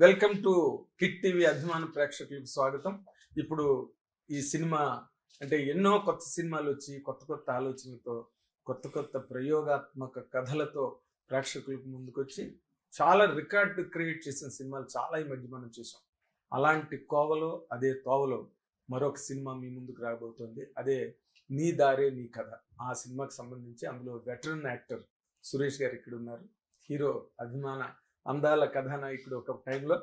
Welcome to kit TV అభిమాన ప్రేక్షకులకు స్వాగతం. ఇప్పుడు ఈ సినిమా అంటే ఎన్నో కొత్త సినిమాలు వచ్చి కొత్త కొత్త ఆలోచనలతో కొత్త కొత్త ప్రయోగాత్మక కథలతో ప్రేక్షకులకు ముందుకొచ్చి చాలా రికార్డు క్రియేట్ చేసిన సినిమాలు చాలా ఈ మధ్య మనం చూసాం. అలాంటి కోవలో అదే తోవలో మరొక సినిమా మీ ముందుకు రాబోతుంది. అదే నీ దారే నీ కథ. ఆ సినిమాకి సంబంధించి అందులో వెటరన్ యాక్టర్ సురేష్ గారు ఇక్కడ ఉన్నారు. హీరో అభిమాన అందాల కథానాయకుడు ఒక టైంలో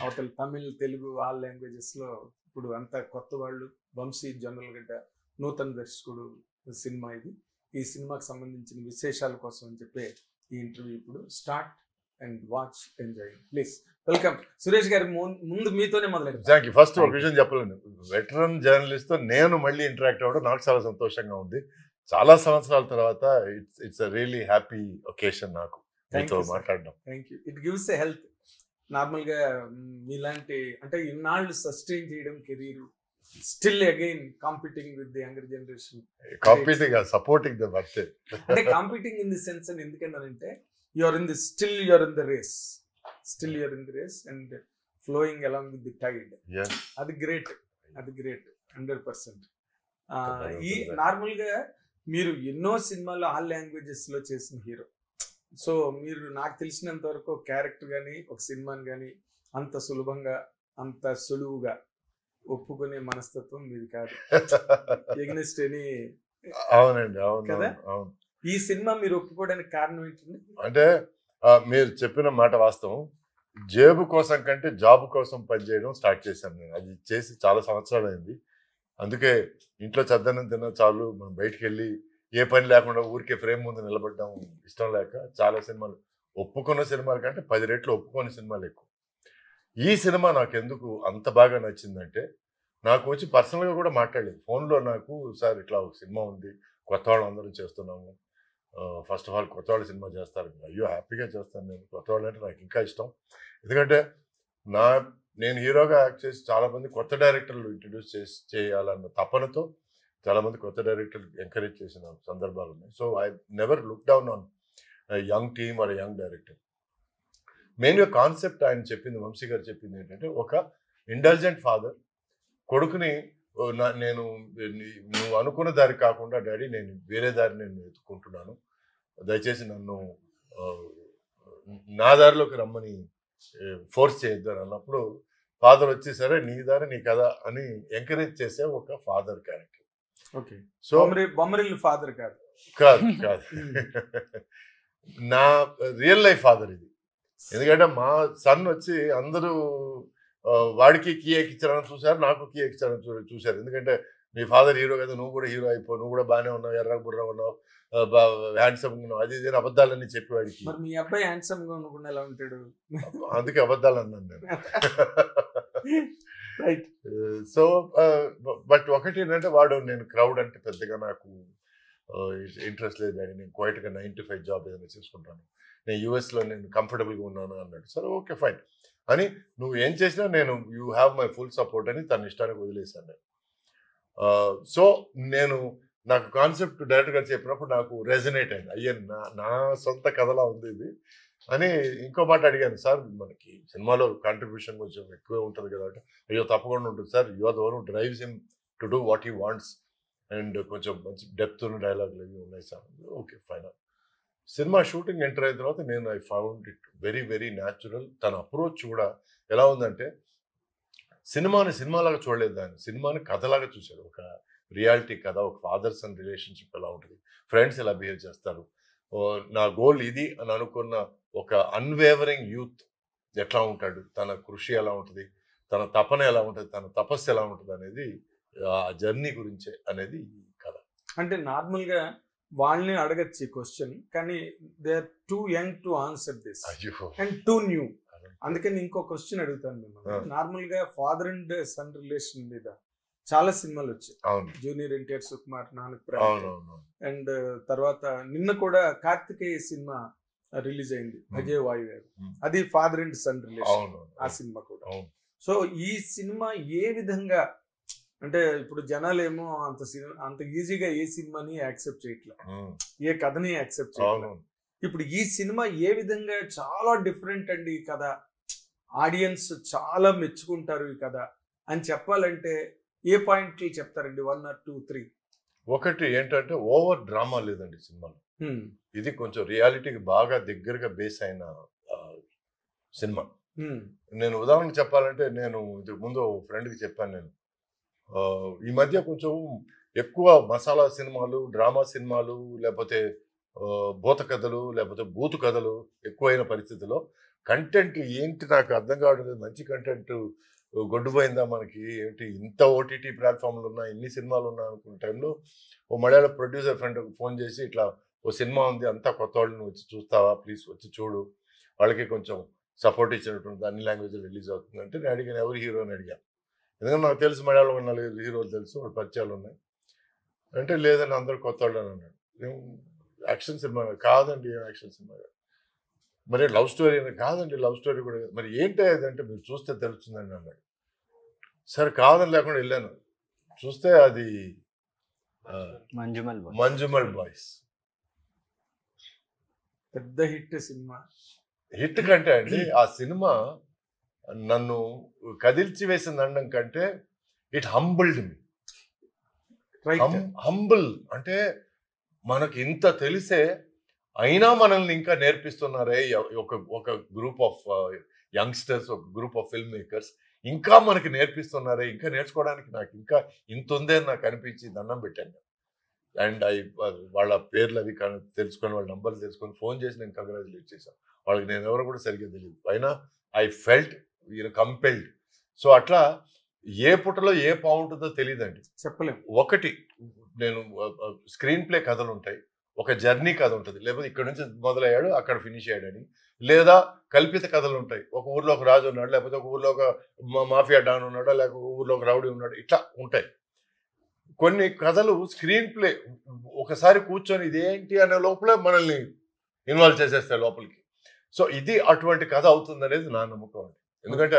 అవతల తమిళ్ తెలుగు ఆల్ లాంగ్వేజెస్ లో ఇప్పుడు అంతా కొత్త వాళ్ళు. వంశీ జొన్నలగడ్డ నూతన దర్శకుడు సినిమా ఇది. ఈ సినిమాకి సంబంధించిన విశేషాల కోసం అని చెప్పి ఈ ఇంటర్వ్యూ ఇప్పుడు start and watch enjoy. Please welcome Suresh గారు. ముందు మీతోనే మొదలెడతాను. ఫస్ట్ ఒక విషయం చెప్పలేను, వెటరన్ జర్నలిస్ట్ తో నేను మళ్ళీ ఇంటరాక్ట్ అవ్వడం నాకు చాలా సంతోషంగా ఉంది. చాలా సంవత్సరాల తర్వాత ఇట్స్ రియలీ హ్యాపీ ఒకేషన్ నాకు మీతో మాట్లాడడం. Thank you. It gives a health. Normal గా మీలాంటి అంటే ఇన్నాళ్ళు సస్టైన్ చేయడం career, still again competing with the younger generation. Competing supporting the birth అంటే కాంపిటింగ్ ఇన్ ది సెన్స్ అని ఎందుకన్నానంటే you're in the you're in the race and flowing along with the tide. అది great 100%. ఈ normal గా మీరు ఎన్నో సినిమాలు all languages లో చేసిన హీరో. సో మీరు నాకు తెలిసినంత వరకు క్యారెక్టర్ కానీ ఒక సినిమాని కానీ అంత సులభంగా అంత సులువుగా ఒప్పుకునే మనస్తత్వం మీది కాదు. ఎగ్నెస్ట్ అని. అవునండి, అవును కదా. అవును. ఈ సినిమా మీరు ఒప్పుకోవడానికి కారణం ఏంటండి? అంటే మీరు చెప్పిన మాట వాస్తవం. జేబు కోసం కంటే జాబ్ కోసం పనిచేయడం స్టార్ట్ చేశాను నేను. అది చేసి చాలా సంవత్సరాలు అయింది. అందుకే ఇంట్లో చద్దనం తిన్న చాలు, మనం బయటికి వెళ్ళి ఏ పని లేకుండా ఊరికే ఫ్రేమ్ ముందు నిలబడడం ఇష్టం లేక చాలా సినిమాలు ఒప్పుకున్న సినిమాల కంటే 10 రెట్లు ఒప్పుకునే సినిమాలు ఎక్కువ. ఈ సినిమా నాకు ఎందుకు అంత బాగా నచ్చిందంటే, నాకు వచ్చి పర్సనల్గా కూడా మాట్లాడలేదు. ఫోన్లో నాకు, సార్ ఇట్లా ఒక సినిమా ఉంది, కొత్త వాళ్ళు అందరూ చేస్తున్నాము, ఫస్ట్ ఆఫ్ ఆల్ కొత్త వాళ్ళు సినిమా చేస్తారు. అయ్యో హ్యాపీగా చేస్తాను నేను. కొత్త వాళ్ళు అంటే నాకు ఇంకా ఇష్టం. ఎందుకంటే నేను హీరోగా యాక్ట్ చేసి చాలామంది కొత్త డైరెక్టర్లు ఇంట్రడ్యూస్ చేయాలన్న తపనతో చాలామంది కొత్త డైరెక్టర్లు ఎంకరేజ్ చేసిన సందర్భాలు ఉన్నాయి. So I never look down on young team or young director. మెయిన్గా కాన్సెప్ట్ ఆయన చెప్పింది, వంశీ గారు చెప్పింది ఏంటంటే, ఒక ఇంటెలిజెంట్ ఫాదర్ కొడుకుని నువ్వు అనుకున్న దారి కాకుండా డాడీ నేను వేరే దారి నేను వెతుక్కుంటున్నాను, దయచేసి నన్ను నా దారిలోకి రమ్మని ఫోర్స్ చేయొద్దని అన్నప్పుడు ఫాదర్ వచ్చి సరే నీ దారి నీ కదా అని ఎంకరేజ్ చేసే ఒక father character. Okay. So Bommarillu father కాదు నా రియల్ లైఫ్ ఫాదర్ ఇది. ఎందుకంటే మా సన్ వచ్చి అందరూ వాడికి కీ ఎక్కించారని చూశారు, నాకు కీ ఎక్కించారని చూశారు. ఎందుకంటే నీ ఫాదర్ హీరో కదా, నువ్వు కూడా హీరో అయిపో, నువ్వు కూడా బాగానే ఉన్నావు, ఎర్ర బుర్ర ఉన్నావు, హ్యాండ్సమ్ ఉన్నావు, అది ఇది అబద్ధాలన్నీ చెప్పి వాడికి. మరి మీ అబ్బాయి హ్యాండ్సమ్ గా ఉండకుండా ఎలా ఉంటాడు? అందుకే అబద్ధాలు అన్నాను నేను. రైట్. సో బట్ ఒకటి ఏంటంటే, వాడు నేను క్రౌడ్ అంటే పెద్దగా నాకు ఇంట్రెస్ట్ లేదు డాడీ, నేను క్వైట్గా 9 to 5 జాబ్ ఏదైనా చేసుకుంటాను, నేను యూఎస్లో నేను కంఫర్టబుల్గా ఉన్నాను అన్నాడు. సరే ఓకే ఫైన్ అని, నువ్వు ఏం చేసినా నేను you have my full support అని తన ఇష్టానికి వదిలేశాను నేను. సో నాకు కాన్సెప్ట్ డైరెక్టర్ గారు చెప్పినప్పుడు నాకు రెజనేట్ అయింది. అయ్యా నా సొంత కథలా ఉంది ఇది అని. ఇంకో మాట అడిగాను, సార్ మనకి సినిమాలో కాంట్రిబ్యూషన్ కొంచెం ఎక్కువే ఉంటుంది కదా అంటే, అయ్యో తప్పకుండా ఉంటుంది sir, you are the one who drives him to do what he wants and కొంచెం మంచి డెప్త్ ఉన్న డైలాగులు ఇవి ఉన్నాయి sir. Okay fine. Cinema shooting enter అయిన తర్వాత I found it very very natural. తన అప్రోచ్ కూడా ఎలా ఉందంటే, సినిమాని సినిమాలాగా చూడలేదు, దాన్ని సినిమాని కథలాగా చూశాడు. ఒక రియాలిటీ కథ, ఒక ఫాదర్ సన్ రిలేషన్షిప్ ఎలా ఉంటుంది, ఫ్రెండ్స్ ఎలా బిహేవ్ చేస్తారు, నా గోల్ ఇది అని అనుకున్న ఒక అన్వేవరింగ్ యూత్ ఎట్లా ఉంటాడు, తన కృషి ఎలా ఉంటుంది, తన తపన ఎలా ఉంటుంది, తన తపస్సు ఎలా ఉంటుంది అనేది ఆ జర్నీ గురించే అనేది ఈ కథ. అంటే నార్మల్గా వాళ్ళని అడగచ్చు ఈ క్వశ్చన్, కానీ they are too young to answer this and too new. అందుకని ఇంకో క్వశ్చన్ అడుగుతాను మిమ్మల్ని. నార్మల్ గా ఫాదర్ అండ్ సన్ రిలేషన్ మీద చాలా సినిమాలు వచ్చాయి. జూనియర్ ఎన్టీఆర్ సుకుమార్, నానక్ ప్రేమ్, అండ్ తర్వాత నిన్న కూడా కార్తికేయ సినిమా రిలీజ్ అయింది, అజయ్ వాయు గారు. అది ఫాదర్ అండ్ సన్ రిలేషన్ ఆ సినిమా కూడా. సో ఈ సినిమా ఏ విధంగా అంటే, ఇప్పుడు జనాలేమో అంత ఈజీగా ఏ సినిమాని యాక్సెప్ట్ చేయట్లేదు, ఏ కథని యాక్సెప్ట్ చేయట్లేదు. ఇప్పుడు ఈ సినిమా ఏ విధంగా చాలా డిఫరెంట్ అండి ఈ కథ, ఆడియన్స్ చాలా మెచ్చుకుంటారు ఈ కథ అని చెప్పాలంటే ఏ పాయింట్లు చెప్తారండి? 1 or 2, 3. ఒకటి ఏంటంటే ఓవర్ డ్రామా లేదండి సినిమాలో. ఇది కొంచెం రియాలిటీకి బాగా దగ్గరగా బేస్ అయిన సినిమా. నేను ఉదాహరణ చెప్పాలంటే, నేను ఇంతకు ముందు ఫ్రెండ్కి చెప్పాను, నేను ఈ మధ్య కొంచెం ఎక్కువ మసాలా సినిమాలు, డ్రామా సినిమాలు, లేకపోతే భూత కథలు, లేకపోతే బూతు కథలు ఎక్కువైన పరిస్థితిలో కంటెంట్ ఏంటి నాకు అర్థం కావడం లేదు. మంచి కంటెంట్ గొడ్డుపోయిందా మనకి, ఏంటి ఇంత ఓటీటీ ప్లాట్ఫామ్లు ఉన్నా, ఇన్ని సినిమాలు ఉన్నా అనుకున్న టైంలో ఓ మలయాళ ప్రొడ్యూసర్ ఫ్రెండ్ ఫోన్ చేసి, ఇట్లా ఓ సినిమా ఉంది, అంతా కొత్త వాళ్ళని వచ్చి చూస్తావా, ప్లీజ్ వచ్చి చూడు, వాళ్ళకి కొంచెం సపోర్ట్ ఇచ్చినటువంటి అన్ని లాంగ్వేజ్లో రిలీజ్ అవుతుంది అంటే నేను అడిగాను, ఎవరు హీరో అని అడిగాను. ఎందుకంటే నాకు తెలుసు మలయాళంలో 4 హీరోలు తెలుసు, వాళ్ళ పరిచయాలు ఉన్నాయి అంటే, లేదని అందరూ కొత్త వాళ్ళు అని అన్నాడు. యాక్షన్ సినిమా కాదండి, యాక్షన్ సినిమా మరి లవ్ స్టోరీ అని కాదండి, లవ్ స్టోరీ కూడా మరి ఏంటి అదంటే, మీరు చూస్తే తెలుస్తుందండి అన్నాడు. సరే కాదని లేకుండా వెళ్ళాను, చూస్తే అది మంజుమల్ బాయ్స్. పెద్ద హిట్ సినిమా. హిట్ కంటే అండి, ఆ సినిమా నన్ను కదిల్చి వేసింది అనడం కంటే ఇట్ హంబుల్డ్ మీ. హంబుల్ అంటే మనకి ఇంత తెలిసే అయినా మనల్ని ఇంకా నేర్పిస్తున్నారే ఒక గ్రూప్ ఆఫ్ యంగ్స్టర్స్, ఒక గ్రూప్ ఆఫ్ ఫిల్మ్ మేకర్స్ ఇంకా మనకి నేర్పిస్తున్నారే, ఇంకా నేర్చుకోవడానికి నాకు ఇంకా ఇంత ఉందే అని నాకు అనిపించి దండం పెట్టాను. అండ్ వాళ్ళ పేర్లు అవి తెలుసుకొని, వాళ్ళ నంబర్లు తెలుసుకొని ఫోన్ చేసి నేను కంగ్రాచులేట్ చేశాను. వాళ్ళకి నేను ఎవరు కూడా సరిగ్గా తెలియదు, అయినా ఐ ఫెల్ట్ కంపెల్డ్. సో అట్లా ఏ పుటలో ఏ బాగుంటుందో తెలియదండి, చెప్పలేము. ఒకటి, నేను స్క్రీన్ ప్లే కథలు ఉంటాయి, ఒక జర్నీ కథ ఉంటుంది, లేకపోతే ఇక్కడ నుంచి మొదలయ్యాడు అక్కడ ఫినిష్ అయ్యాడని, లేదా కల్పిత కథలు ఉంటాయి, ఒక ఊర్లో ఒక రాజు ఉన్నాడు, లేకపోతే ఒక ఊర్లో ఒక మాఫియా డాన్ ఉన్నాడు, లేకపోతే ఒక ఊర్లో ఒక రౌడీ ఉన్నాడు, ఇట్లా ఉంటాయి. కొన్ని కథలు స్క్రీన్ ప్లే ఒకసారి కూర్చొని ఇదేంటి అనే లోపలే మనల్ని ఇన్వాల్వ్ చేసేస్తాయి లోపలికి. సో ఇది అటువంటి కథ అవుతుంది అనేది నా నమ్మకం అండి. ఎందుకంటే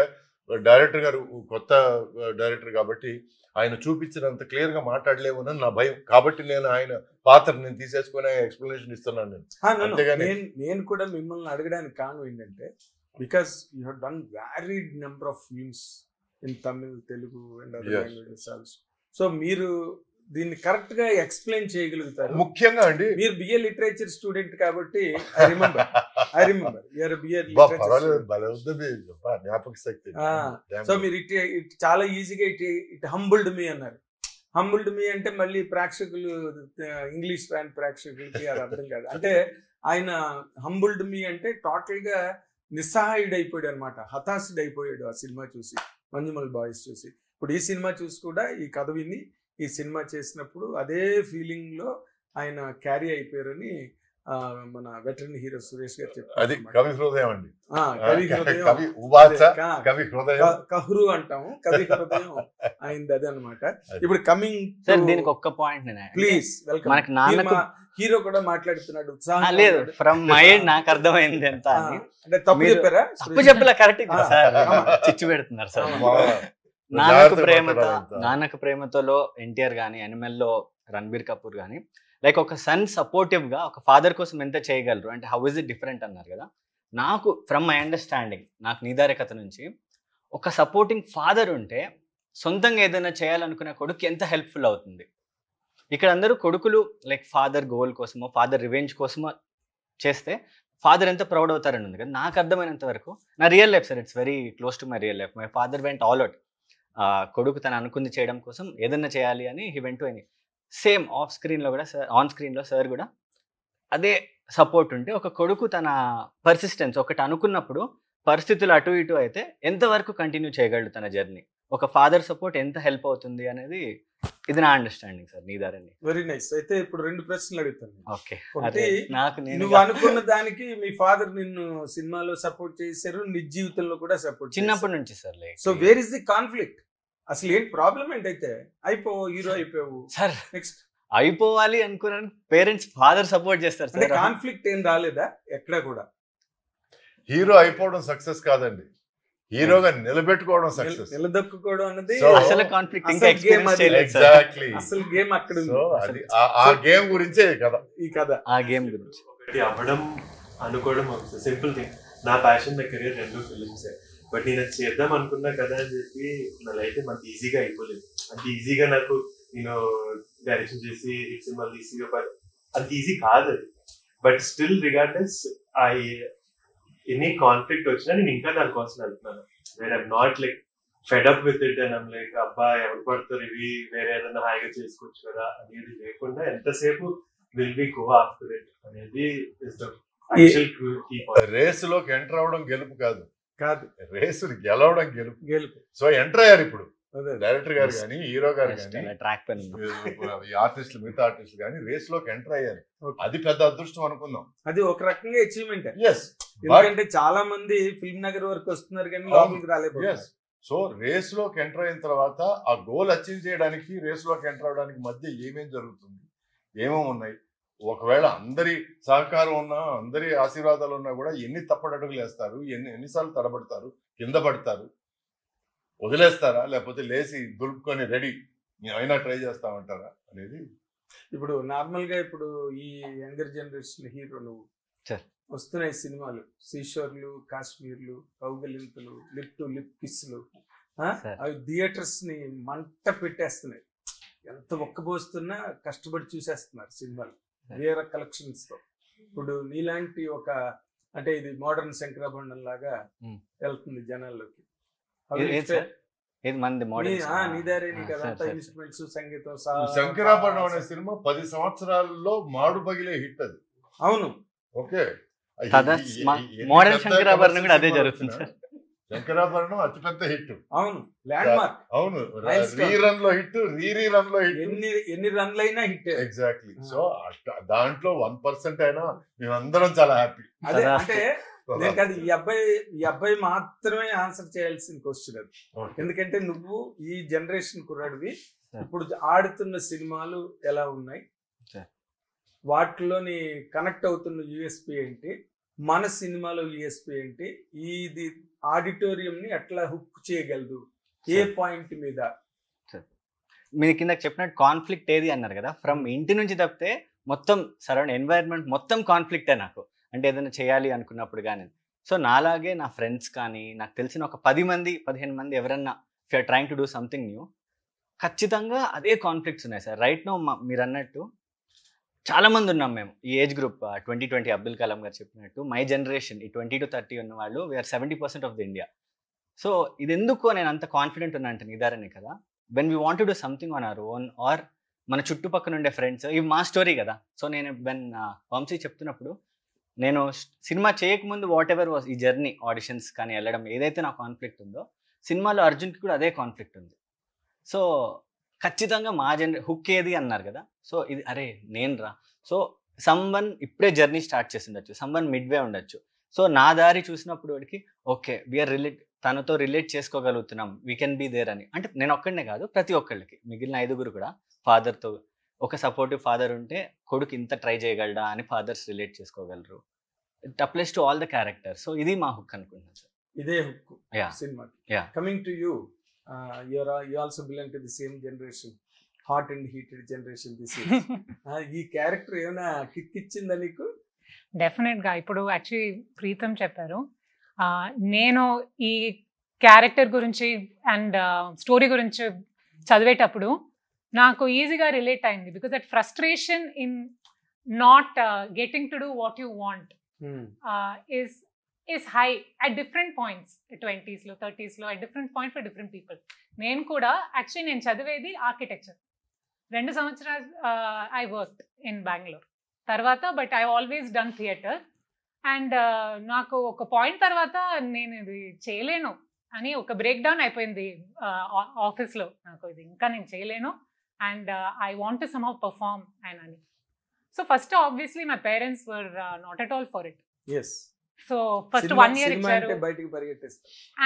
డైరెక్టర్ గారు కొత్త డైరెక్టర్ కాబట్టి ఆయన చూపించినంత క్లియర్గా మాట్లాడలేమని నా భయం. కాబట్టి నేను ఆయన పాత్ర నేను తీసేసుకునే ఎక్స్ప్లెనేషన్ ఇస్తున్నాను నేను. అంతేగాని నేను కూడా మిమ్మల్ని అడగడానికి కారణం ఏంటంటే, because you have done varied number of films in Tamil, Telugu and other languages also. So మీరు దీన్ని కరెక్ట్ గా ఎక్స్ప్లెయిన్ చేయగలుగుతారు. ముఖ్యంగా అండి, మీరు బిఏ లిటరేచర్ స్టూడెంట్ కాబట్టి ఐ రిమెంబర్ యూఆర్ బిఏ జ్ఞాపక శక్తి. సో మీరు ఇట్ చాలా ఈజీగా ఇట్ హంబుల్డ్ మీ అన్నారు. హంబుల్డ్ మీ అంటే మళ్ళీ ప్రేక్షకులు, ఇంగ్లీష్ రాని ప్రేక్షకులకి అది అర్థం కాదు. అంటే ఆయన హంబుల్డ్ మీ అంటే టోటల్ గా నిస్సహాయుడు అయిపోయాడు అనమాట, హతాశుడు అయిపోయాడు ఆ సినిమా చూసి, మంజుమల్ బాయ్స్ చూసి. ఇప్పుడు ఈ సినిమా చూసి కూడా ఈ కథ విని ఈ సినిమా చేసినప్పుడు అదే ఫీలింగ్ లో ఆయన క్యారీ అయిపోయారని మన వెటరన్ హీరో సురేష్ గారు చెప్పారు. అది కవి హృదయం అండి, కహ్రు అంటాము, కవి హృదయం అయింది అదే అనమాట. ఇప్పుడు కమింగ్ దీనికి ఒక్క పాయింట్ ప్లీజ్ వెల్కమ్. హీరో కూడా మాట్లాడుతున్నాడు, లేదు ఫ్రమ్ మైండ్ నాకు అర్థమైంది ఎంత అంటే తప్పు చెప్పారా? తప్పు చెప్పలే, కరెక్ట్ చిచ్చు పెడుతున్నారు సార్. నాన్నకు ప్రేమతోలో ఎన్టీఆర్ గానీ, అనిమల్లో రణబీర్ కపూర్ గానీ, లైక్ ఒక సన్ సపోర్టివ్ గా ఒక ఫాదర్ కోసం ఎంత చేయగలరు అంటే హౌ ఇస్ ఇట్ డిఫరెంట్ అన్నారు కదా. నాకు ఫ్రమ్ మై అండర్స్టాండింగ్, నాకు నీదారే కథ నుంచి ఒక సపోర్టింగ్ ఫాదర్ ఉంటే సొంతంగా ఏదైనా చేయాలనుకునే కొడుకు ఎంత హెల్ప్ఫుల్ అవుతుంది. ఇక్కడ అందరూ కొడుకులు లైక్ ఫాదర్ గోల్ కోసమో, ఫాదర్ రివెంజ్ కోసమో చేస్తే ఫాదర్ ఎంత ప్రౌడ్ అవుతారని ఉంది కదా. నాకు అర్థమైనంత వరకు నా real life sir, it's very close to my real life. My father went all out. కొడుకు తను అనుకుంది చేయడం కోసం ఏదన్నా చేయాలి అని he went to any. Same of స్క్రీన్లో కూడా సార్, ఆన్ స్క్రీన్లో సార్ కూడా అదే సపోర్ట్ ఉంటే, ఒక కొడుకు తన పర్సిస్టెన్స్ ఒకటి అనుకున్నప్పుడు పరిస్థితులు అటు ఇటు అయితే ఎంతవరకు కంటిన్యూ చేయగలడు తన జర్నీ, ఒక ఫాదర్ సపోర్ట్ ఎంత హెల్ప్ అవుతుంది అనేది ఇది నా అండర్స్టాండింగ్ సార్. నీదారండి. Very nice. అయితే ఇప్పుడు 2 ప్రశ్నలు అడుగుతాను. ఓకే. నువ్వు అనుకున్న దానికి మీ ఫాదర్ నిన్ను సినిమాలో సపోర్ట్ చేశారు, నిజ జీవితంలో కూడా సపోర్ట్ చిన్నప్పటి నుంచి sir. So where is the conflict? అసలు ఏంటి ప్రాబ్లం ఏంటైతే? హీరో అయిపోయావు సార్, నెక్స్ట్ అయిపోవాలి అనుకున్నాను, పేరెంట్స్ ఫాదర్ సపోర్ట్ చేస్తారు సార్. కాన్ఫ్లిక్ట్ ఏం రాలేదా ఎక్కడ కూడా? హీరో అయిపోవడం సక్సెస్ కాదండి, హీరోగా నిలబెట్టుకోవడం సక్సెస్, నిలదొక్కుకోవడం అనేది అసలు కాన్ఫ్లిక్ట్. ఇంకా ఎగ్జాక్ట్లీ అసలు గేమ్ అక్కడ ఉంది. ఆ గేమ్ గురించే కదా ఈ కథ. ఆ గేమ్ గురించి ఒకటి అవ్వడం అనుకోవడం సింపుల్ థింగ్. నా ప్యాషన్, నా కెరీర్ 2 ఫిల్మ్సే. బట్ నేను అది చేద్దాం అనుకున్నా కదా అని చెప్పి నా లైఫ్ అంత ఈజీగా అయిపోలేదు. అంత ఈజీగా నాకు నేను డైరెక్షన్ చేసి సినిమాలు తీసి అంత ఈజీ కాదు అది. But still regardless any conflict వచ్చినా నేను ఇంకా దానికోసం వెళ్తున్నాను. Where I'm not like fed up with it and I'm like అబ్బా ఎవరు పడతారు ఇవి, వేరే ఏదైనా హాయిగా చేసుకోవచ్చు కదా అనేది లేకుండా ఎంతసేపు will be go after it అనేది ఇస్ ద రేసులోకి ఎంటర్ అవడం గెలుపు కాదు, కాదు రేసు గెలవడం గెలుపు. గెలుపు. సో ఎంటర్ అయ్యారు ఇప్పుడు అదే డైరెక్టర్ గారు కానీ హీరో గారు కానీ ట్రాక్ పెన్ ఆర్టిస్టులు మిగతా ఆర్టిస్టులు కానీ రేస్ లోకి ఎంటర్ అయ్యారు. Okay. అది పెద్ద అదృష్టం అనుకుందాం. అది ఒక రకంగా అచీవ్మెంట్. ఎస్, ఎందుకంటే చాలా మంది ఫిల్మ్ నగర్ వరకు వస్తున్నారు కానీ లోపలికి రాలేకపోతున్నారు. సో రేస్ లోకి ఎంటర్ అయిన తర్వాత ఆ గోల్ అచీవ్ చేయడానికి రేస్ లోకి ఎంటర్ అవడానికి మధ్య ఏమేం జరుగుతుంది, ఏమేమి ఉన్నాయి, ఒకవేళ అందరి సహకారం ఉన్నా అందరి ఆశీర్వాదాలు ఉన్నా కూడా ఎన్ని తప్పటడుగులు వేస్తారు, ఎన్నిసార్లు తడబడతారు, కింద పడతారు, వదిలేస్తారా లేకపోతే లేచి దులుపుకొని రెడీ అయినా ట్రై చేస్తామంటారా అనేది. ఇప్పుడు నార్మల్ గా ఇప్పుడు ఈ యంగర్ జనరేషన్ హీరోలు వస్తున్నాయి సినిమాలు, సీషోర్లు, కాశ్మీర్లు, కౌగలింతలు, లిప్ టు లిప్ కిస్లు, అవి థియేటర్స్ ని మంట పెట్టేస్తున్నాయి. ఎంత ఒక్కబోస్తున్నా కష్టపడి చూసేస్తున్నారు సినిమాలు వేరే కలెక్షన్స్ తో. ఇప్పుడు నీలాంటి ఒక అంటే ఇది మోడర్న్ శంకరాభరణం లాగా వెళ్తుంది జనాల్లోకి. నీదారే ఇన్స్ట్రుమెంట్స్ సంగీతం. శంకరాభరణం అనే సినిమా 10 సంవత్సరాల్లో మాడు పగిలే హిట్ అది. అవును. ఓకే, మోడర్న్ శంకరాభరణం కూడా అదే జరుగుతుంది. శంకరాభరణం అతిపెద్ద హిట్. అవును, ల్యాండ్ మార్క్. అవును, రీరన్ లో హిట్, రీరన్ లో హిట్, ఎన్ని రన్లు అయినా హిట్. ఎగ్జాక్ట్లీ. సో దాంట్లో 1% అయినా మేమందరం చాలా హ్యాపీ. అదే అంటే కాదు, ఈ అబ్బాయి మాత్రమే ఆన్సర్ చేయాల్సిన క్వశ్చన్ అది. ఎందుకంటే నువ్వు ఈ జనరేషన్ కుర్రాడివి. ఇప్పుడు ఆడుతున్న సినిమాలు ఎలా ఉన్నాయి, వాటిలోని కనెక్ట్ అవుతున్న యూఎస్పీ ఏంటి, మన సినిమాలో యూఎస్పీ ఏంటి, ఇది ఆడిటోరియం ని ఎట్లా హుక్ చేయగలదు, ఏ పాయింట్ మీద. మీరు కింద చెప్పినట్టు కాన్ఫ్లిక్ట్ ఏది అన్నారు కదా, ఫ్రమ్ ఇంటి నుంచి తప్పితే మొత్తం సరౌండ్ ఎన్వైరన్మెంట్ మొత్తం కాన్ఫ్లిక్టే నాకు. అంటే ఏదైనా చేయాలి అనుకున్నప్పుడు కానీ. సో నాలాగే నా ఫ్రెండ్స్ కానీ నాకు తెలిసిన ఒక 10 మంది 15 మంది ఎవరన్నా if you are trying to do something new, ఖచ్చితంగా అదే కాన్ఫ్లిక్ట్స్ ఉన్నాయి సార్. రైట్ నో మీరు అన్నట్టు చాలా మంది ఉన్నాం మేము ఈ ఏజ్ గ్రూప్. 2020 అబ్దుల్ కలాం గారు చెప్పినట్టు మై జనరేషన్ ఈ 20 to 30 ఉన్న వాళ్ళు we are 70% of the India. So ఇది ఎందుకు నేను అంత కాన్ఫిడెంట్ ఉన్నా అంటే నిదారనే కదా, when we want to do something on our own or మన చుట్టుపక్కల ఉండే ఫ్రెండ్స్, ఇవి మా స్టోరీ కదా. సో నేను వెన్ వంశీ చెప్తున్నప్పుడు నేను సినిమా చేయకముందు వాట్ ఎవర్ వాస్ ఈ జర్నీ, ఆడిషన్స్ కానీ వెళ్ళడం ఏదైతే నా కాన్ఫ్లిక్ట్ ఉందో, సినిమాలో అర్జున్కి కూడా అదే కాన్ఫ్లిక్ట్ ఉంది. సో ఖచ్చితంగా మా హుక్ ఏది అన్నారు కదా, సో ఇది అరే నేను రా. సో సమ్వన్ ఇప్పుడే జర్నీ స్టార్ట్ చేసి ఉండొచ్చు, సమ్వన్ మిడ్వే ఉండొచ్చు. సో నా దారి చూసినప్పుడు వాడికి ఓకే వీఆర్ తనతో రిలేట్ చేసుకోగలుగుతున్నాం, వీ కెన్ బీ దేర్ అని. అంటే నేను ఒక్కడనే కాదు, ప్రతి ఒక్కళ్ళకి మిగిలిన 5గురు కూడా ఫాదర్తో ఒక సపోర్టివ్ ఫాదర్ ఉంటే కొడుకు ఇంత ట్రై చేయగలడా అని ఫాదర్స్ రిలేట్ చేసుకోగలరు. It applies to all the characters. So ఇది మా హుక్ అనుకుంటున్నాను సార్. ఇదే హుక్ సినిమాకి. Coming to you, you also belong to the same generation, hot and heated generation this is. ఈ క్యారెక్టర్ ఏమైనా కిక్ ఇచ్చిందా నీకు? డెఫినెట్ గా. ఇప్పుడు యాక్చువల్లీ ప్రీతం చెప్పారు, నేను ఈ క్యారెక్టర్ గురించి అండ్ స్టోరీ గురించి చదివేటప్పుడు నాకు ఈజీగా రిలేట్ అయింది. Because that frustration in not getting to do what you want is high at different points, 20s లో 30s లో, at different point for different people. నేను కూడా యాక్చువల్లీ నేను చదివేది ఆర్కిటెక్చర్. 2 సంవత్సరాలు ఐ వర్క్డ్ ఇన్ బెంగళూరు తర్వాత, but I always done theatre. And నాకు ఒక పాయింట్ తర్వాత నేను ఇది చేయలేను అని ఒక బ్రేక్ డౌన్ అయిపోయింది ఆఫీస్లో. నాకు ఇది ఇంకా నేను చేయలేను and I want to somehow perform అని. So first obviously my parents were not at all for it. So first 1 year ఇచ్చారు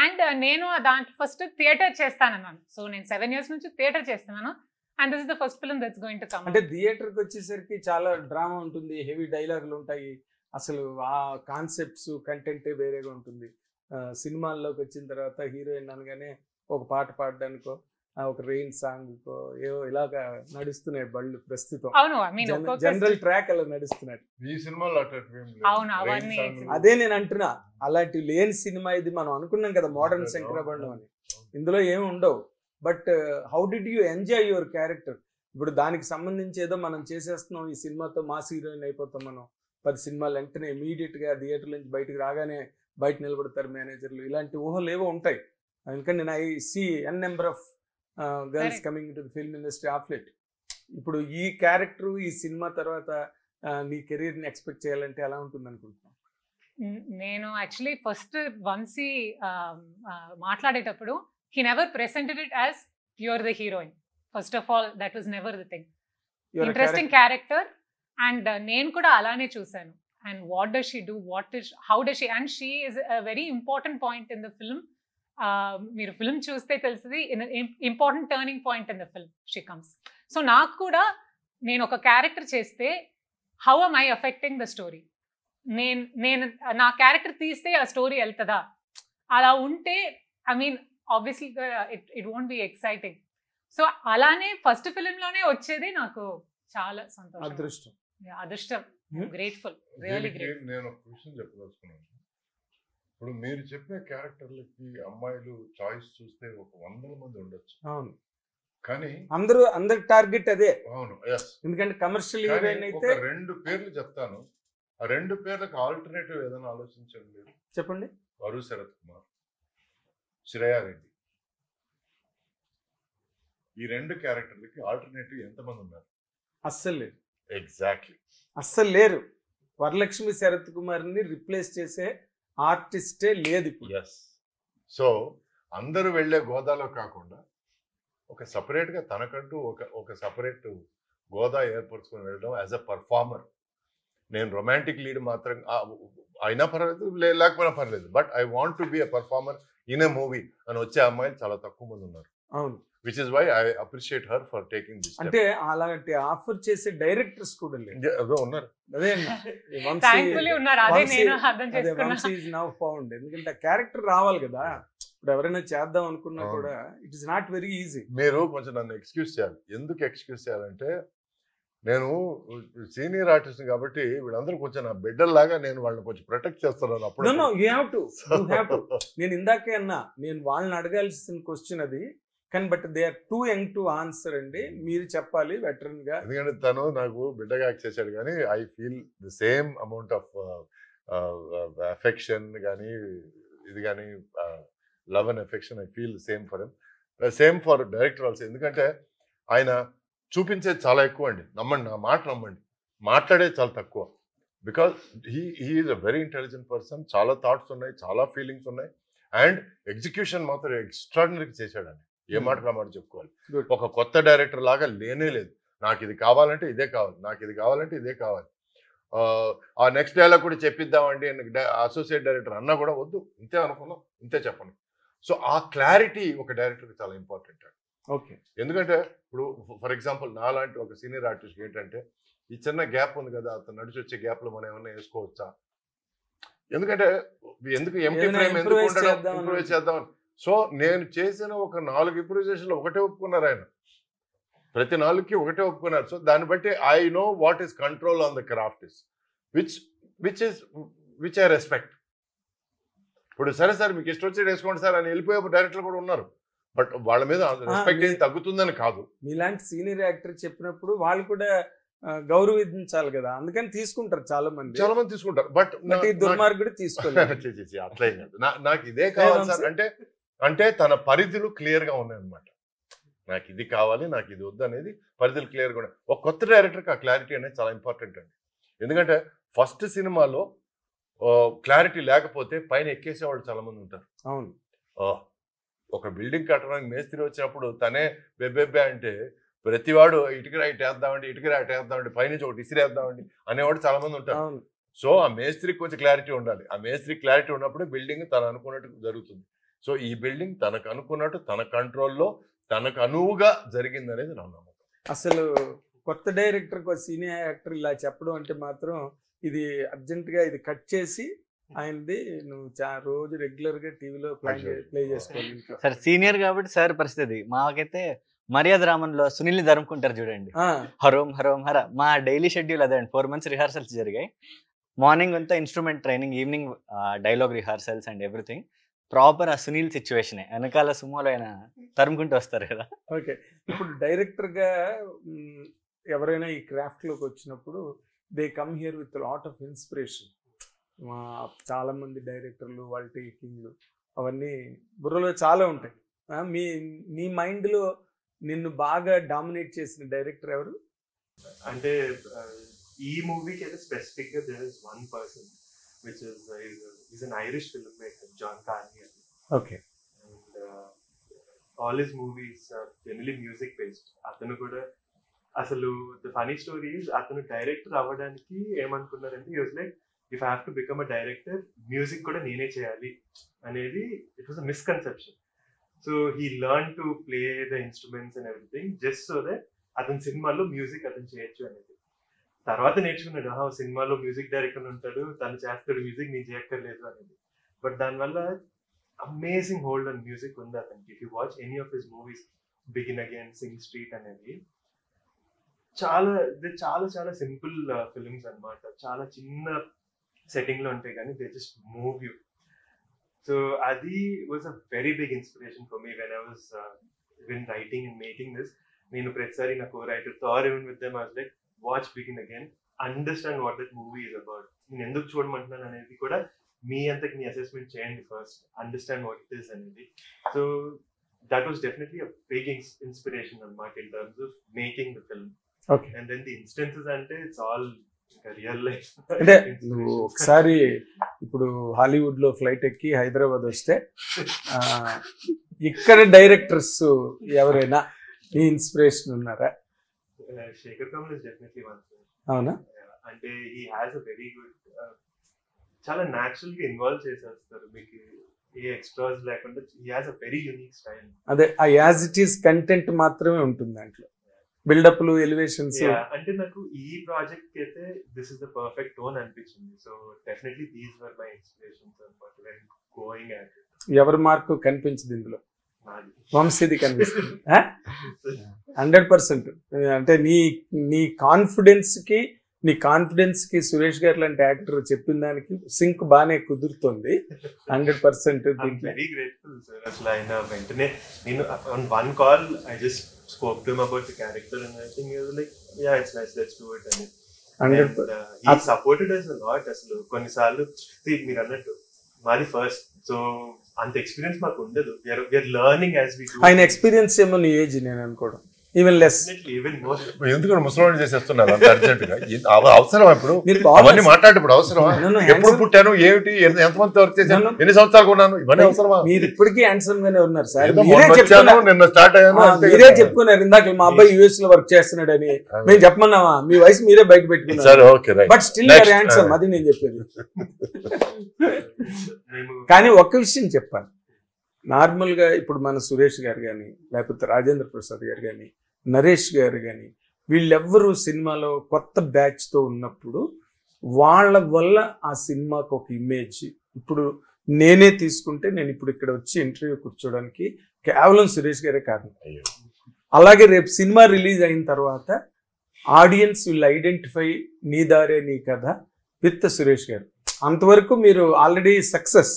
అండ్ నేను దాంట్లో ఫస్ట్ థియేటర్ చేస్తానన్నాను. సో నేను 7 years నుంచి థియేటర్ చేస్తున్నాను and this is the first film that's going to come. అంటే థియేటర్కి వచ్చేసరికి చాలా డ్రామా ఉంటుంది, హెవీ డైలాగులు ఉంటాయి, అసలు ఆ కాన్సెప్ట్స్ కంటెంట్ వేరేగా ఉంటుంది. సినిమాల్లోకి వచ్చిన తర్వాత హీరోయిన్ అనగానే ఒక పాట పాడడానికో ఒక రెయిన్ సాంగ్ ఏవో ఇలాగా నడుస్తున్నాయి బళ్ళు ప్రస్తుతం. అవును, ఐ మీన్ జనరల్ ట్రాక్ అలా నడుస్తున్నాడు. ఈ సినిమాలో అవును, అవన్నీ అదే నేను అంటున్నా, అలాంటి లేని సినిమా ఇది. మనం అనుకున్నాం కదా మోడర్న్ శంకరభరణం అని, ఇందులో ఏమి ఉండవు. But how did you enjoy your character? ఇప్పుడు దానికి సంబంధించి ఏదో మనం చేసేస్తున్నాం, ఈ సినిమాతో మాస్ హీరోయిన్ అయిపోతాం మనం, 10 సినిమాలు వెంటనే ఇమీడియట్ గా థియేటర్ నుంచి బయటకు రాగానే బయట నిలబడతారు మేనేజర్లు, ఇలాంటి ఊహలు ఏవో ఉంటాయి. ఎందుకంటే నేను I see n number of girls coming to the film industry of late. ఇప్పుడు ఈ క్యారెక్టర్ ఈ సినిమా తర్వాత నీ కెరీర్ ని ఎక్స్పెక్ట్ చేయాలంటే ఎలా ఉంటుంది అనుకుంటున్నాను? నేను యాక్చువల్లీ ఫస్ట్ వంశీ మాట్లాడేటప్పుడు he never presented it as you're the heroine. First of all, that was never the thing. Interesting character, and నేను కూడా అలానే చూసాను. And what does she do, how does she, and she is a very important point in the film. మీరు film చూస్తే తెలుస్తుంది, important turning point in the film she comes. So నాకు కూడా నేను ఒక క్యారెక్టర్ చేస్తే how am I affecting the story? నేను నా క్యారెక్టర్ తీస్తే ఆ స్టోరీ వెళ్తుందా? అలా ఉంటే I mean obviously it won't be exciting. So అలానే ఫస్ట్ ఫిలిం లోనే వచ్చేది నాకు చాలా సంతోషం, అదృష్టం. Grateful, really grateful. నేను ఒక క్వశ్చన్ చెప్పదలుచుకున్నాను. ఇప్పుడు మీరు చెప్పే క్యారెక్టర్లకి అమ్మాయిలు చాయిస్ చూస్తే ఒక 100 మంది ఉండొచ్చు. అవును, కానీ అందరి టార్గెట్ అదే. అవును, ఎందుకంటే కమర్షియల్ హీరోయిన్ అయితే 2 పేర్లు చెప్తాను. ఆ 2 పేర్లకు ఆల్టర్నేటివ్ ఏదైనా ఆలోచించండి మీరు. చెప్పండి. వరు శరత్ కుమార్, శ్రేయా రెడ్డి. ఈ 2 క్యారెక్టర్లకి ఆల్టర్నేటివ్ ఎంతమంది ఉన్నారు? అస్సలు లేరు. ఎగ్జాక్ట్లీ, అస్సలు లేరు. వరలక్ష్మి శరత్ కుమార్ ని రిప్లేస్ చేసే ఆర్టిస్టే లేదు ఇప్పుడు. సో అందరూ వెళ్ళే గోదాలో కాకుండా ఒక సపరేట్ గా తనకంటూ ఒక సపరేట్ గోదా ఏర్పరచుకొని వెళ్ళడం యాజ్ అ పర్ఫార్మర్. నేను రొమాంటిక్ లీడ్ మాత్రం అయినా పర్వాలేదు, లేకపోయినా పర్లేదు, but I want to be a performer in a movie అని వచ్చే అమ్మాయిలు చాలా తక్కువ మంది ఉన్నారు. అవును, which is why I appreciate her for taking this. అంటే అలాంటి ఆఫర్ చేసే డైరెక్టర్స్ కూడా లేరు. ఉన్నారు. అదే థాంక్ఫుల్లీ ఉన్నారు. అదే నేను అర్థం చేసుకున్నా. Vamsi is now found. ఎందుకంటే క్యారెక్టర్ రావాలి కదా. ఇప్పుడు ఎవరైనా చేద్దాం అనుకున్నా కూడా it is not very easy. మీరు కొంచెం నన్ను ఎక్స్క్యూజ్ చేయాలి. ఎందుకు ఎక్స్క్యూజ్ చేయాలంటే నేను సీనియర్ ఆర్టిస్ట్ కాబట్టి వీళ్ళందరూ కొంచెం నా బిడ్డల్లాగా నేను వాళ్ళని కొంచెం ప్రొటెక్ట్ చేస్తున్నాను. అప్పుడు నేను ఇందాకే అన్నా, నేను వాళ్ళని అడగాల్సిన క్వశ్చన్ అది, కానీ but they are too young to answer అండి. మీరు చెప్పాలి వెటరన్ గా. ఎందుకంటే తను నాకు బిడ్డగా యాక్ట్ చేశాడు, కానీ I feel the same amount of affection కానీ ఇది కానీ love and affection I feel same for him, same for director also. ఎందుకంటే ఆయన చూపించేది చాలా ఎక్కువ అండి. నమ్మండి, నా మాట నమ్మండి. మాట్లాడేది చాలా తక్కువ. Because he is a very intelligent person. చాలా థాట్స్ ఉన్నాయి, చాలా ఫీలింగ్స్ ఉన్నాయి, అండ్ ఎగ్జిక్యూషన్ మాత్రం ఎక్స్ట్రాడినరీగా చేశాడండి. ఏ మాట మాట చెప్పుకోవాలి. ఒక కొత్త డైరెక్టర్ లాగా లేనే లేదు. నాకు ఇది కావాలంటే ఇదే కావాలి, నాకు ఇది కావాలంటే ఇదే కావాలి. ఆ నెక్స్ట్ డైలాగ్ కూడా చెప్పిద్దామండి అసోసియేట్ డైరెక్టర్ అన్నా కూడా వద్దు, ఇంతే అనుకున్నాం, ఇంతే చెప్పండి. సో ఆ క్లారిటీ ఒక డైరెక్టర్కి చాలా ఇంపార్టెంట్ అండి. ఓకే, ఎందుకంటే ఇప్పుడు ఫర్ ఎగ్జాంపుల్ నాలాంటి ఒక సీనియర్ ఆర్టిస్ట్ ఏంటంటే ఈ చిన్న గ్యాప్ ఉంది కదా, అతను నడిచి వచ్చే గ్యాప్ లో మనం ఏమన్నా వేసుకోవచ్చా, ఎందుకంటే ఎందుకు ఎంటీ ఫ్రేమ్ ఎందుకు ఉండడం, ఇంప్రూవైజ్ చేద్దామని. సో నేను చేసిన ఒక 4 ఇంప్రూవైజేషన్లు ఒకటే ఒప్పుకున్నారు ఆయన, ప్రతి 4కి ఒకటే ఒప్పుకున్నారు. సో దాన్ని బట్టి I know what is control on the craft is which I respect. ఇప్పుడు సరే సార్ మీకు ఇష్టం వచ్చి వేసుకోండి సార్ అని వెళ్ళిపోయే డైరెక్టర్లు కూడా ఉన్నారు, బట్ వాళ్ళ మీద రెస్పెక్ట్ ఏం తగ్గుతుందని కాదు. మీలాంటి సీనియర్ యాక్టర్ చెప్పినప్పుడు వాళ్ళు కూడా గౌరవించాలి కదా, అందుకని తీసుకుంటారు చాలా మంది తీసుకుంటారు. బట్ ఈ దుర్మార్గుడు తీసుకోలేదు. అట్లా ఏం కాదు, నాకు ఇదే కావాలి సార్ అంటే తన పరిధులు క్లియర్ గా ఉన్నాయన్నమాట. నాకు ఇది కావాలి, నాకు ఇది వద్దు అనేది పరిధులు క్లియర్ గా ఉన్నాయి. ఒక కొత్త డైరెక్టర్కి ఆ క్లారిటీ అనేది చాలా ఇంపార్టెంట్ అండి. ఎందుకంటే ఫస్ట్ సినిమాలో క్లారిటీ లేకపోతే పైన ఎక్కేసేవాళ్ళు చాలా మంది ఉంటారు. అవును, ఒక బిల్డింగ్ కట్టడానికి మేస్త్రి వచ్చినప్పుడు తనే బెబ్బెబ్బే అంటే ప్రతివాడు ఇటుకరా ఇటు వేద్దామండి, ఇటుకరా ఇటు వేద్దామండి, పైనుంచి ఒకటి ఇసిరేద్దామండి అనేవాడు చాలా మంది ఉంటారు. సో ఆ మేస్త్రికి కొంచెం క్లారిటీ ఉండాలి. ఆ మేస్త్రి క్లారిటీ ఉన్నప్పుడు బిల్డింగ్ తను అనుకున్నట్టు జరుగుతుంది. సో ఈ బిల్డింగ్ తనకు అనుకున్నట్టు తన కంట్రోల్లో తనకు అనువుగా జరిగింది అనేది నా నమ్మకం. అసలు కొత్త డైరెక్టర్కి సీనియర్ యాక్టర్ ఇలా చెప్పడం అంటే మాత్రం ఇది అర్జెంటుగా ఇది కట్ చేసి ఆయనది నువ్వు రోజు రెగ్యులర్ గా టీవీలో ప్లే చేసుకోవాలి ఇంకా. సార్ సీనియర్ కాబట్టి సార్ పరిస్థితి మాకైతే మర్యాద రామన్లో సునీల్ని ధరుముకుంటారు చూడండి, హరోం హరోం హర. మా డైలీ షెడ్యూల్ అదే అండి. 4 months రిహార్సల్స్ జరిగాయి. మార్నింగ్ అంతా instrument training, evening dialogue rehearsals and everything. Proper ఆ సునీల్ సిచ్యువేషనే, వెనకాల సుమోలో ఆయన తరుముకుంటూ వస్తారు కదా. ఓకే, ఇప్పుడు డైరెక్టర్ గా ఎవరైనా ఈ క్రాఫ్ట్ లోకి వచ్చినప్పుడు they come here with lot of inspiration. చాలా మంది డైరెక్టర్లు వాళ్ళ టేకింగ్లు అవన్నీ బుర్రలో చాలా ఉంటాయి. నీ మైండ్ లో నిన్ను బాగా డామినేట్ చేసిన డైరెక్టర్ ఎవరు? అంటే ఈ మూవీకి అయితే స్పెసిఫిక్ గా there is one person which is an Irish film maker, John Carney. Okay, and all his movies are generally music based. అతను కూడా అసలు ద ఫనీ స్టోరీస్, అతను డైరెక్టర్ అవ్వడానికి ఏమనుకున్నారంటే he was like, if I have to become a director, music కూడా నేనే చేయాలి అనేది it was a misconception. So he learn to play the instruments and everything just so that అతని సినిమాలో music అతను చేయొచ్చు అనేది. తర్వాత నేర్చుకున్నాడు, సినిమాలో మ్యూజిక్ డైరెక్టర్ ఉంటాడు, తను చేస్తాడు మ్యూజిక్, నేను చేయక్కర్లేదు అనేది. బట్ దానివల్ల అమేజింగ్ హోల్డ్ ఆన్ మ్యూజిక్ ఉంది అతనికి. If you watch any of his movies, begin again, Singh street అనేది చాలా చాలా చాలా సింపుల్ ఫిల్మ్స్ అన్నమాట. చాలా చిన్న సెట్టింగ్ లో ఉంటాయి కానీ they just move you. So అది was a very big inspiration for me when I was writing and making this. నేను ప్రతిసారి నా కో రైటర్ థార్ even with them I was like, watch Begin Again, understand what that movie is about. నేను ఎందుకు చూడమంటున్నాను అనేది కూడా మీ అంతకి మీ అసెస్మెంట్ చేయండి first, understand what it is అనేది. So that was definitely a big inspiration అన్నమాట in terms of making the film. Okay, and then the instances అంటే ఇట్స్ ఆల్ రియల్ లైఫ్. అంటే నువ్వు ఒకసారి ఇప్పుడు హాలీవుడ్ లో ఫ్లైట్ ఎక్కి హైదరాబాద్ వస్తే ఇక్కడ డైరెక్టర్స్ ఎవరైనా నీ ఇన్స్పిరేషన్ ఉన్నారా? Sekhar Kamal is definitely one. అవునా? అంటే he has a very good, చాలా న్యాచురల్ గా ఇన్వాల్వ్ చేసేస్తారు, మీకు ఏ ఎక్స్ట్రాస్ లేకుండా. He has a very unique style. అదే ఆ యాజ్ ఇట్ ఈస్ కంటెంట్ మాత్రమే ఉంటుంది దాంట్లో, బిల్డప్లు, ఎలివేషన్స్. అంటే నాకు ఈ ప్రాజెక్ట్ అయితే this is the perfect tone అనిపించింది. So definitely these were my inspirations అన్నమాట వెన్ గోయింగ్ అట్ ఇట్. ఎవరి మార్కు కనిపించింది ఇందులో? నాది. వంశీది కనిపిస్తుంది 100%. అంటే నీ కాన్ఫిడెన్స్ కి సురేష్ గారు లాంటి యాక్టర్ చెప్పిన దానికి సింక్ బాగానే కుదురుతుంది 100%. Very grateful sir. అసలు ఆయన వెంటనే నేను on one call I just spoke to him about the character and I think he was like, yeah, it's nice, let's do it. And he supported us a lot. అసలు కొన్నిసార్లు మీరు అన్నట్టు మాది first, so అంత experience మాకు ఉండదు. We are learning as we do. ఆయన experience ఏమో నీ ఏజ్ నేను అనుకోవడం ఈవెన్ లెస్. Even more. ఎందుకంటే ముసలి చేసేస్తున్నారు అంత అర్జెంట్ గా? అవసరం ఇప్పుడు అవన్నీ మాట్లాడేప్పుడు అవసరమా? ఎప్పుడు పుట్టాను, ఏమిటి, ఎంతమంది వర్క్ చేశాను, ఎన్ని సంవత్సరాలు ఉన్నాను, ఇవన్నీ అవసరమా? మీరు ఇప్పటికీ హ్యాండ్సమ్ గానే ఉన్నారు సార్. నిన్న స్టార్ట్ అయ్యాను, మీరే చెప్పుకున్నారు ఇందాక మా అబ్బాయి యుఎస్ లో వర్క్ చేస్తున్నాడు అని. మేము చెప్పమన్నావా? మీ వయసు మీరే బయట పెట్టుకున్నారు. బట్ స్టిల్ హ్యాండ్సమ్, అది నేను చెప్పేది. కానీ ఒక్క విషయం చెప్పాను, నార్మల్ గా ఇప్పుడు మన సురేష్ గారు కానీ, లేకపోతే రాజేంద్ర ప్రసాద్ గారు కానీ, నరేష్ గారు కానీ, వీళ్ళెవ్వరూ సినిమాలో కొత్త బ్యాచ్ తో ఉన్నప్పుడు వాళ్ళ వల్ల ఆ సినిమాకు ఒక ఇమేజ్. ఇప్పుడు నేనే తీసుకుంటే, నేను ఇప్పుడు ఇక్కడ వచ్చి ఇంటర్వ్యూ కూర్చోడానికి కేవలం సురేష్ గారే కారణం. అలాగే రేపు సినిమా రిలీజ్ అయిన తర్వాత ఆడియన్స్ విల్ ఐడెంటిఫై నీ దారే నీ కథ విత్ సురేష్ గారు. అంతవరకు మీరు ఆల్రెడీ సక్సెస్.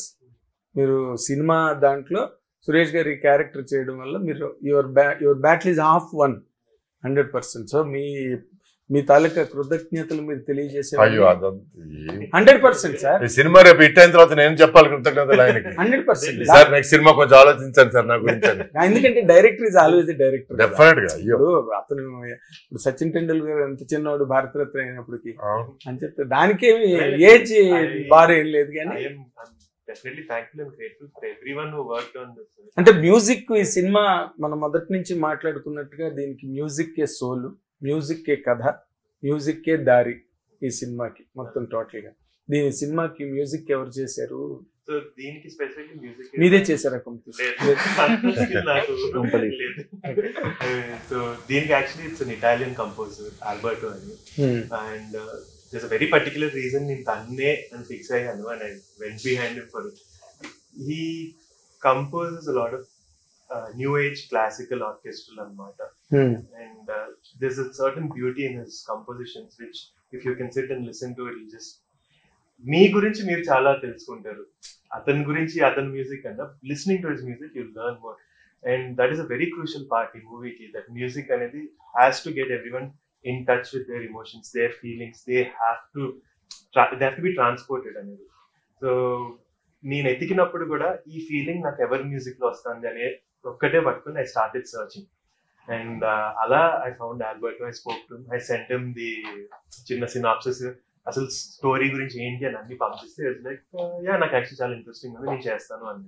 మీరు సినిమా దాంట్లో సురేష్ గారి క్యారెక్టర్ చేయడం వల్ల మీరు your battle is half won 100%. So మీ తాలూకా కృతజ్ఞతలు మీరు తెలియజేసే 100% సార్. సినిమా రేపు హిట్ అయిన తర్వాత నేను చెప్పాలి కృతజ్ఞతలు ఆయనకి 100%. సార్ నెక్స్ట్ సినిమా కొంచెం ఆలోచించండి సార్ నా గురించి. ఎందుకంటే director is always director. Definite గా. అతను ఇప్పుడు సచిన్ టెండూల్కర్ ఎంత చిన్నవాడు భారతరత్న అయినప్పటికీ అని చెప్తే దానికేమి ఏజ్ బార్ ఏం లేదు. కానీ definitely thankful and grateful for everyone who worked on this. అంటే మ్యూజిక్, ఈ సినిమా మనం మొదటి నుంచి మాట్లాడుకున్నట్టుగా దీనికి మ్యూజిక్ ఏ సోలు, మ్యూజిక్ ఏ కథ, మ్యూజిక్ ఏ దారి ఈ సినిమాకి మొత్తం టోటల్ గా. దీని సినిమాకి మ్యూజిక్ ఎవరు చేశారు? సో దీనికి స్పెసిఫిక్ మ్యూజిక్ మీరే చేశారా? సో దీనికి actually it's an Italian composer Alberto అని. And there's a very particular reason నేను తన్నే అని ఫిక్స్ అయ్యాను and I went behind him for it. He composes a lot of new age classical orchestral anamata, and there's a certain beauty in his compositions which if you can sit and listen to it, just మీ గురించి మీరు చాలా తెలుసుకుంటారు, అతని గురించి అతని music అన్న listening to his music you learn more, and that is a very crucial part ఈ మూవీకి. దట్ మ్యూజిక్ అనేది has to get everyone in touch with their emotions, their feelings. They have to be transported అనేది. So నేను ఎతికినప్పుడు కూడా ఈ feeling నాకు ఎవరి music లో వస్తుంది అనే ఒక్కటే పట్టుకుని ఐ స్టార్టెడ్ సర్చింగ్, అండ్ అలా I found Alberto. I spoke to, I sent him the చిన్న సినాప్సిస్, అసలు స్టోరీ గురించి ఏంటి అని అన్ని పంపిస్తే లైక్ యా నాకు యాక్చువల్లీ చాలా ఇంట్రెస్టింగ్ ఉంది, నేను చేస్తాను అని.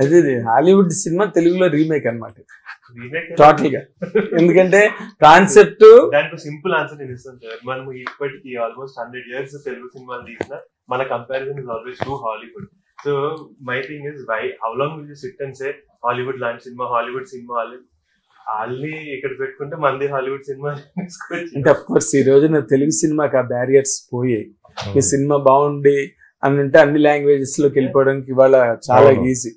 అదే హాలీవుడ్ సినిమా తెలుగులో రీమేక్ అన్నమాట టోటల్ గా. ఎందుకంటే కాన్సెప్ట్ దానికి సింపుల్ ఆన్సర్ నేను ఇస్తాను సార్. మనం ఇప్పటికి ఆల్మోస్ట్ 100 years తెలుగు సినిమాలు తీసిన మన comparison is always to Hollywood. So my thing is why how long will you sit and say Hollywood లాంటి సినిమా, హాలీవుడ్ సినిమా వాళ్ళని ఇక్కడ పెట్టుకుంటే మంది హాలీవుడ్ సినిమా అంటే అఫ్ కోర్స్ ఈ రోజున తెలుగు సినిమాకి ఆ బ్యారియర్స్ పోయాయి. ఈ సినిమా బాగుండి అని అంటే అన్ని లాంగ్వేజెస్ లోకి వెళ్ళిపోవడానికి ఇవాళ చాలా ఈజీ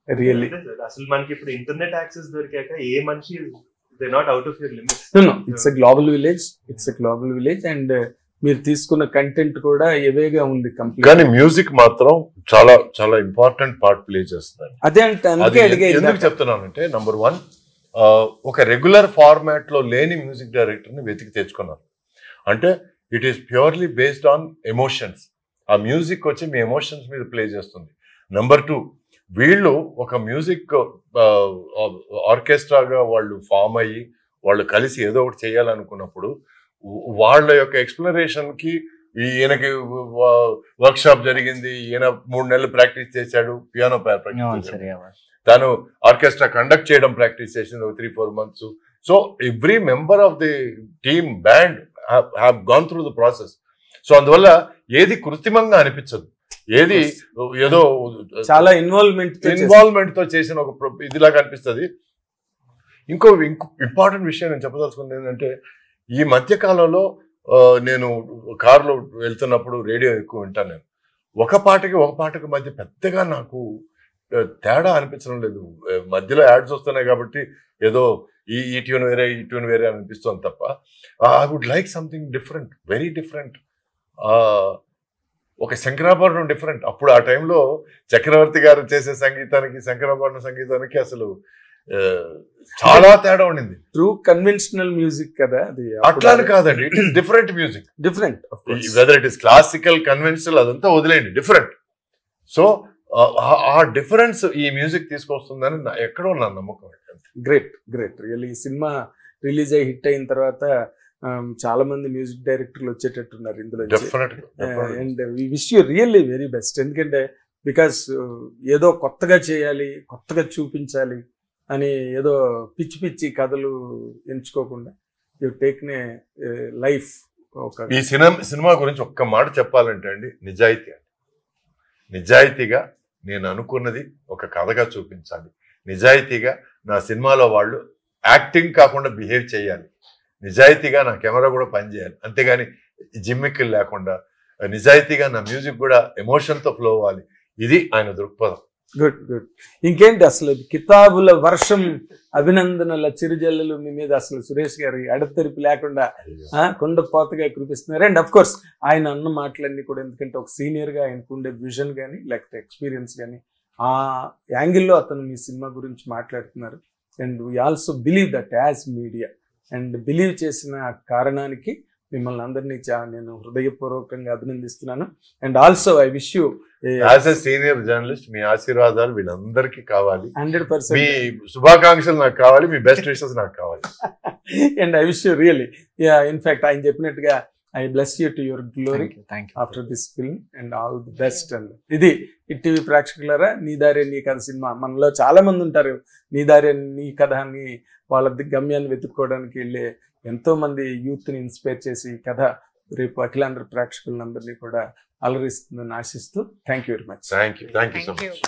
రియల్లీ. అసలు మనకి ఇప్పుడు ఇంటర్నెట్ యాక్సెస్ దొరికాక ఏ మనిషి they not out of your limits. It's a global village and మీరు తీసుకున్న కంటెంట్ కూడా ఎవేగా ఉంది కంప్లీట్. కానీ మ్యూజిక్ మాత్రం చాలా చాలా ఇంపార్టెంట్ పార్ట్ ప్లే చేస్తుంది. అదే అంటే అందుకే అడిగే ఎందుకు చెప్తున్నానంటే నంబర్ 1 ఒక రెగ్యులర్ ఫార్మాట్ లో లేని మ్యూజిక్ డైరెక్టర్ ని వెతికి తెచ్చుకున్నారు. అంటే it is purely based on emotions. ఆ మ్యూజిక్ వచ్చి మీ ఎమోషన్స్ మీద ప్లే చేస్తుంది. నంబర్ 2 వీళ్ళు ఒక మ్యూజిక్ ఆర్కెస్ట్రాగా వాళ్ళు ఫామ్ అయ్యి వాళ్ళు కలిసి ఏదో ఒకటి చేయాలనుకున్నప్పుడు వాళ్ళ యొక్క ఎక్స్ప్లరేషన్ కి ఈయనకి వర్క్ షాప్ జరిగింది, ఈయన 3 నెలలు ప్రాక్టీస్ చేశాడు, పియానో ప్రాక్టీస్, తను ఆర్కెస్ట్రా కండక్ట్ చేయడం ప్రాక్టీస్ చేసింది 3-4 months. So every member of the team band have gone through the process. So అందువల్ల ఏది కృత్రిమంగా అనిపించదు, ఏది ఏదో చాలా ఇన్వాల్వ్మెంట్ తో చేసిన ఒక ఇదిలాగా అనిపిస్తుంది. ఇంకో ఇంపార్టెంట్ విషయం నేను చెప్పదలుచుకుంది ఏంటంటే ఈ మధ్య కాలంలో నేను కారులో వెళ్తున్నప్పుడు రేడియో ఎక్కువ వింటాను. నేను ఒక పాటకి మధ్య పెద్దగా నాకు తేడా అనిపించడం లేదు. మధ్యలో యాడ్స్ వస్తున్నాయి కాబట్టి ఏదో ఈ ట్యూన్ వేరే ఈ ట్యూన్ వేరే అనిపిస్తుంది తప్ప I would like something different, very different. ఒక శంకరాభరణం డిఫరెంట్. అప్పుడు ఆ టైంలో చక్రవర్తి గారు చేసే సంగీతానికి శంకరాభరణం సంగీతానికి అసలు చాలా తేడా ఉండింది. ట్రూ కన్వెన్షనల్ మ్యూజిక్ కదా అది. అట్లా కాదండి, it is different music. Different weather it is classical, conventional అదంతా వదిలేయండి, డిఫరెంట్. సో ఆ డిఫరెన్స్ ఈ మ్యూజిక్ తీసుకొస్తుందని ఎక్కడో నా నమ్మకం. Great really. ఈ సినిమా రిలీజ్ అయ్యి హిట్ అయిన తర్వాత చాలా మంది మ్యూజిక్ డైరెక్టర్లు వచ్చేటట్టున్నారు ఇందులో. And we wish you really very best. ఎందుకంటే బికాస్ ఏదో కొత్తగా చేయాలి, కొత్తగా చూపించాలి అని ఏదో పిచ్చి కథలు ఎంచుకోకుండా యూ టేక్ నే లైఫ్. ఈ సినిమా గురించి ఒక్క మాట చెప్పాలంటే అండి, నిజాయితీగా నేను అనుకున్నది ఒక కథగా చూపించాలి. నిజాయితీగా నా సినిమాలో వాళ్ళు యాక్టింగ్ కాకుండా బిహేవ్ చేయాలి. నిజాయితీగా నా కెమెరా కూడా పనిచేయాలి. అంతేగాని జిమ్మిక్కులు లేకుండా నిజాయితీగా నా మ్యూజిక్ కూడా ఎమోషన్తో ఫ్లో అవ్వాలి. ఇది ఆయన దృక్పథం. గుడ్. ఇంకేంటి అసలు కితాబుల వర్షం, అభినందనల చిరుజల్లులు మీ మీద అసలు సురేష్ గారి అడతెరిపి లేకుండా కొండపోతగా కురిపిస్తున్నారు. అండ్ అఫ్ కోర్స్ ఆయన అన్న మాటలన్నీ కూడా, ఎందుకంటే ఒక సీనియర్ గా ఆయనకు ఉండే విజన్ కానీ లేకపోతే ఎక్స్పీరియన్స్ కానీ ఆ యాంగిల్లో అతను మీ సినిమా గురించి మాట్లాడుతున్నారు. And we also believe that as media, and believe చేసిన కారణానికి మిమ్మల్ని అందరినీ నేను హృదయపూర్వకంగా అభినందిస్తున్నాను. And also I wish you as a senior journalist మీ ఆశీర్వాదాలు వీళ్ళందరికీ కావాలి. 100%. మీ శుభాకాంక్షలు నాకు కావాలి, మీ బెస్ట్ విషెస్ నాకు కావాలి. And I wish you really, in fact ఆయన చెప్పినట్టుగా I bless you to your glory after this film and all the best. And ఇది టీవీ ప్రేక్షకులారా, నీ దారే నీ కథ సినిమా. మనలో చాలా మంది ఉంటారు నీ దారే నీ కథ అని వాళ్ళ గమ్యాన్ని వెతుక్కోవడానికి వెళ్ళే ఎంతో మంది యూత్ ని ఇన్స్పైర్ చేసి ఈ కథ రేపు అఖిలాంధ్ర ప్రేక్షకులందరినీ కూడా అలరిస్తుందని ఆశిస్తూ thank you very much. Thank you so much.